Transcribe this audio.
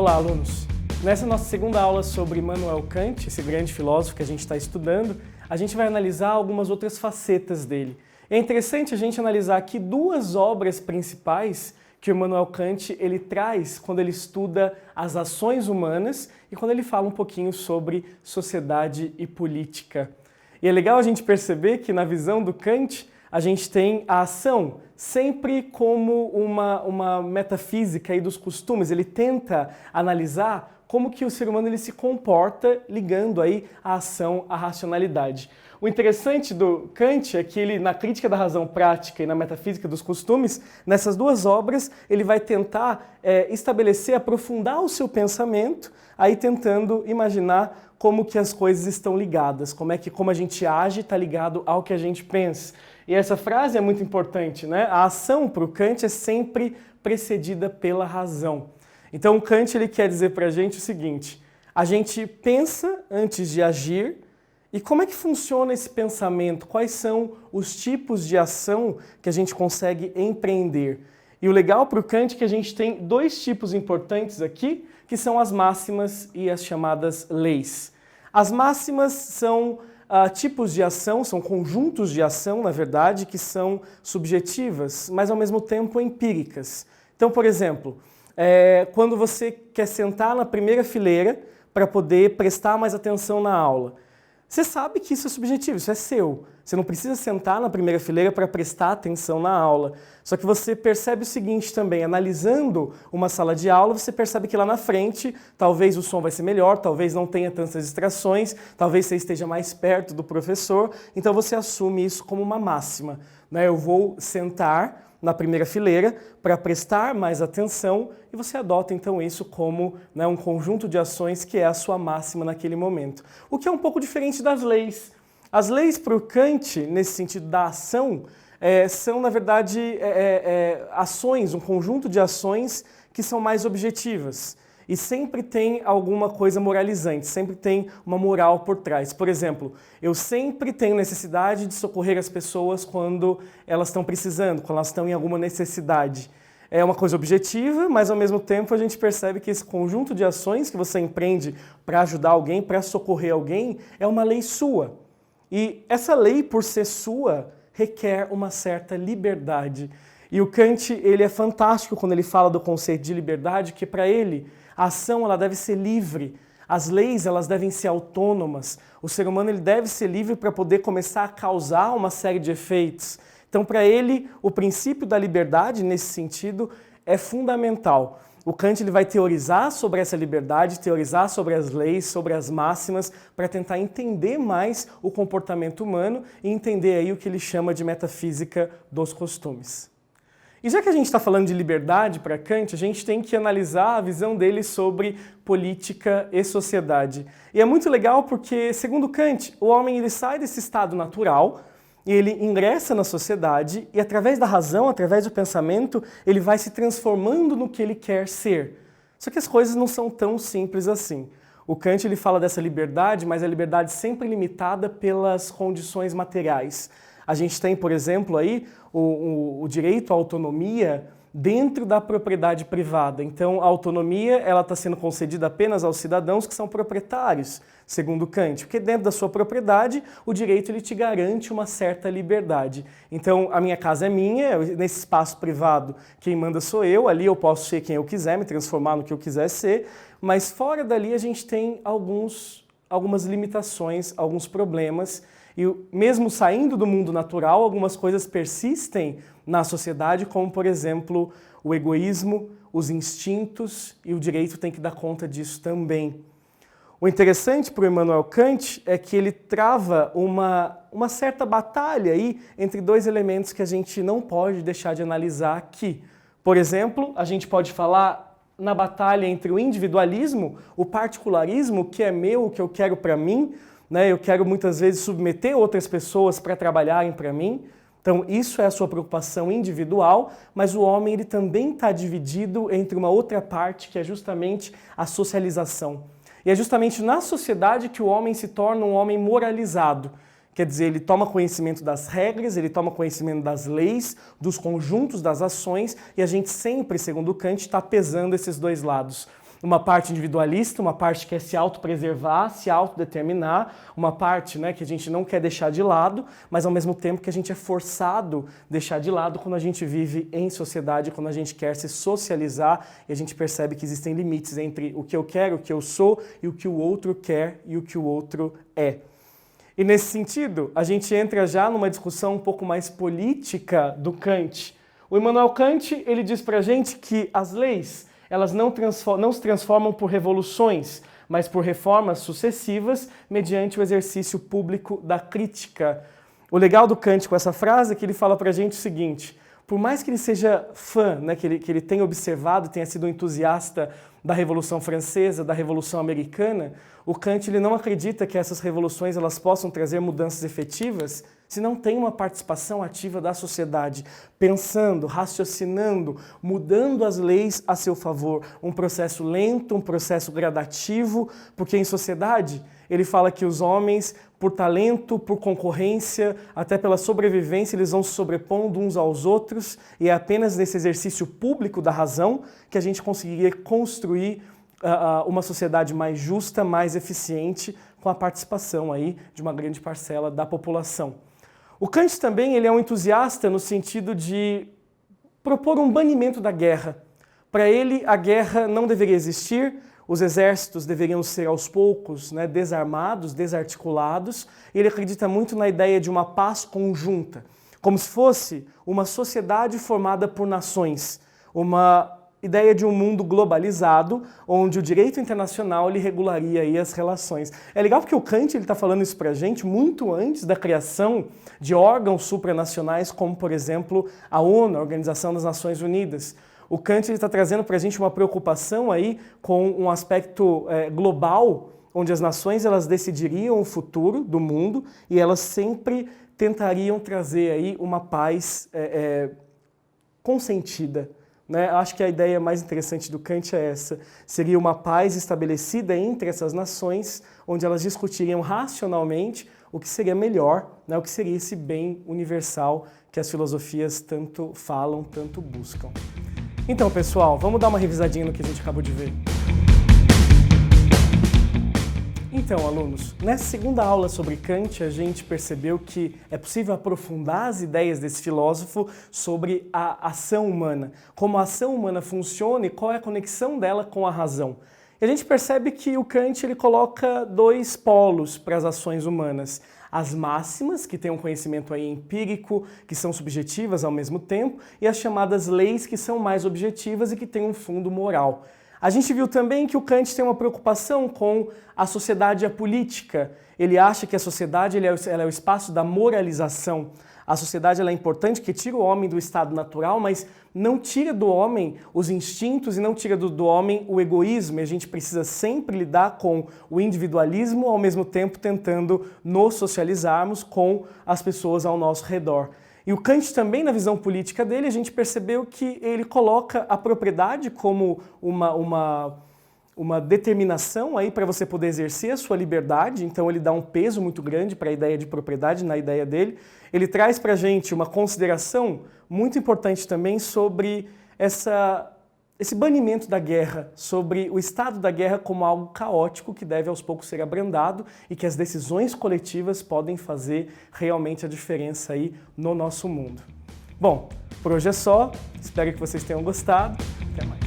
Olá, alunos! Nessa nossa segunda aula sobre Immanuel Kant, esse grande filósofo que a gente está estudando, a gente vai analisar algumas outras facetas dele. É interessante a gente analisar aqui duas obras principais que o Immanuel Kant ele traz quando ele estuda as ações humanas e quando ele fala um pouquinho sobre sociedade e política. E é legal a gente perceber que na visão do Kant a gente tem a ação sempre como uma metafísica aí dos costumes. Ele tenta analisar como que o ser humano ele se comporta ligando aí a ação à racionalidade. O interessante do Kant é que ele, na Crítica da Razão Prática e na Metafísica dos Costumes, nessas duas obras, ele vai tentar estabelecer, aprofundar o seu pensamento, aí tentando imaginar como que as coisas estão ligadas, como a gente age está ligado ao que a gente pensa. E essa frase é muito importante, né? A ação para o Kant é sempre precedida pela razão. Então o Kant ele quer dizer para a gente o seguinte: a gente pensa antes de agir. E como é que funciona esse pensamento? Quais são os tipos de ação que a gente consegue empreender? E o legal para o Kant é que a gente tem dois tipos importantes aqui, que são as máximas e as chamadas leis. As máximas são tipos de ação, são conjuntos de ação, na verdade, que são subjetivas, mas ao mesmo tempo empíricas. Então, por exemplo, quando você quer sentar na primeira fileira para poder prestar mais atenção na aula, você sabe que isso é subjetivo, isso é seu. Você não precisa sentar na primeira fileira para prestar atenção na aula. Só que você percebe o seguinte também, analisando uma sala de aula, você percebe que lá na frente, talvez o som vai ser melhor, talvez não tenha tantas distrações, talvez você esteja mais perto do professor, então você assume isso como uma máxima, né? Eu vou sentar na primeira fileira para prestar mais atenção e você adota então isso como, né, um conjunto de ações que é a sua máxima naquele momento. O que é um pouco diferente das leis. As leis para o Kant, nesse sentido da ação, são na verdade ações, um conjunto de ações que são mais objetivas. E sempre tem alguma coisa moralizante, sempre tem uma moral por trás. Por exemplo, eu sempre tenho necessidade de socorrer as pessoas quando elas estão precisando, quando elas estão em alguma necessidade. É uma coisa objetiva, mas ao mesmo tempo a gente percebe que esse conjunto de ações que você empreende para ajudar alguém, para socorrer alguém, é uma lei sua. E essa lei, por ser sua, requer uma certa liberdade. E o Kant ele é fantástico quando ele fala do conceito de liberdade, que para ele a ação ela deve ser livre, as leis elas devem ser autônomas, o ser humano ele deve ser livre para poder começar a causar uma série de efeitos. Então para ele o princípio da liberdade nesse sentido é fundamental. O Kant ele vai teorizar sobre essa liberdade, teorizar sobre as leis, sobre as máximas, para tentar entender mais o comportamento humano e entender aí o que ele chama de metafísica dos costumes. E já que a gente está falando de liberdade para Kant, a gente tem que analisar a visão dele sobre política e sociedade. E é muito legal porque, segundo Kant, o homem ele sai desse estado natural e ele ingressa na sociedade e através da razão, através do pensamento, ele vai se transformando no que ele quer ser. Só que as coisas não são tão simples assim. O Kant ele fala dessa liberdade, mas a liberdade sempre limitada pelas condições materiais. A gente tem, por exemplo, aí o direito à autonomia dentro da propriedade privada. Então, a autonomia ela está sendo concedida apenas aos cidadãos que são proprietários, segundo Kant, porque dentro da sua propriedade o direito ele te garante uma certa liberdade. Então, a minha casa é minha, nesse espaço privado quem manda sou eu, ali eu posso ser quem eu quiser, me transformar no que eu quiser ser, mas fora dali a gente tem algumas limitações, alguns problemas. E mesmo saindo do mundo natural, algumas coisas persistem na sociedade, como, por exemplo, o egoísmo, os instintos, e o direito tem que dar conta disso também. O interessante para o Immanuel Kant é que ele trava uma certa batalha aí entre dois elementos que a gente não pode deixar de analisar aqui. Por exemplo, a gente pode falar na batalha entre o individualismo, o particularismo, o que é meu, o que eu quero para mim, né? Eu quero muitas vezes submeter outras pessoas para trabalharem para mim. Então isso é a sua preocupação individual, mas o homem ele também está dividido entre uma outra parte que é justamente a socialização. E é justamente na sociedade que o homem se torna um homem moralizado. Quer dizer, ele toma conhecimento das regras, ele toma conhecimento das leis, dos conjuntos das ações, e a gente sempre, segundo Kant, está pesando esses dois lados. uma parte individualista, uma parte que quer se autopreservar, se autodeterminar, uma parte, né, que a gente não quer deixar de lado, mas ao mesmo tempo que a gente é forçado a deixar de lado quando a gente vive em sociedade, quando a gente quer se socializar e a gente percebe que existem limites entre o que eu quero, o que eu sou e o que o outro quer e o que o outro é. E nesse sentido, a gente entra já numa discussão um pouco mais política do Kant. O Immanuel Kant, ele diz pra gente que as leis, elas não se transformam por revoluções, mas por reformas sucessivas mediante o exercício público da crítica. O legal do Kant com essa frase é que ele fala pra gente o seguinte: por mais que ele seja fã, né, que ele tenha observado, tenha sido um entusiasta da Revolução Francesa, da Revolução Americana, o Kant ele não acredita que essas revoluções elas possam trazer mudanças efetivas se não tem uma participação ativa da sociedade, pensando, raciocinando, mudando as leis a seu favor. Um processo lento, um processo gradativo, porque em sociedade ele fala que os homens, por talento, por concorrência, até pela sobrevivência, eles vão se sobrepondo uns aos outros, e é apenas nesse exercício público da razão que a gente conseguiria construir uma sociedade mais justa, mais eficiente, com a participação aí de uma grande parcela da população. O Kant também ele é um entusiasta no sentido de propor um banimento da guerra. Para ele, a guerra não deveria existir, os exércitos deveriam ser aos poucos, né, desarmados, desarticulados. Ele acredita muito na ideia de uma paz conjunta, como se fosse uma sociedade formada por nações, uma ideia de um mundo globalizado, onde o direito internacional ele regularia aí as relações. É legal porque o Kant está falando isso para a gente muito antes da criação de órgãos supranacionais, como, por exemplo, a ONU, a Organização das Nações Unidas. O Kant está trazendo para a gente uma preocupação aí com um aspecto global, onde as nações elas decidiriam o futuro do mundo e elas sempre tentariam trazer aí uma paz consentida. Né? Acho que a ideia mais interessante do Kant é essa. Seria uma paz estabelecida entre essas nações, onde elas discutiriam racionalmente o que seria melhor, né? O que seria esse bem universal que as filosofias tanto falam, tanto buscam. Então, pessoal, vamos dar uma revisadinha no que a gente acabou de ver. Então, alunos, nessa segunda aula sobre Kant, a gente percebeu que é possível aprofundar as ideias desse filósofo sobre a ação humana, como a ação humana funciona e qual é a conexão dela com a razão. E a gente percebe que o Kant ele coloca dois polos para as ações humanas. As máximas, que têm um conhecimento aí empírico, que são subjetivas ao mesmo tempo, e as chamadas leis, que são mais objetivas e que têm um fundo moral. A gente viu também que o Kant tem uma preocupação com a sociedade e a política. Ele acha que a sociedade ela é o espaço da moralização. A sociedade ela é importante, que tira o homem do estado natural, mas não tira do homem os instintos e não tira do homem o egoísmo. E a gente precisa sempre lidar com o individualismo, ao mesmo tempo tentando nos socializarmos com as pessoas ao nosso redor. E o Kant também, na visão política dele, a gente percebeu que ele coloca a propriedade como uma determinação aí para você poder exercer a sua liberdade, então ele dá um peso muito grande para a ideia de propriedade na ideia dele. Ele traz para a gente uma consideração muito importante também sobre esse banimento da guerra, sobre o estado da guerra como algo caótico que deve aos poucos ser abrandado e que as decisões coletivas podem fazer realmente a diferença aí no nosso mundo. Bom, por hoje é só, espero que vocês tenham gostado, até mais.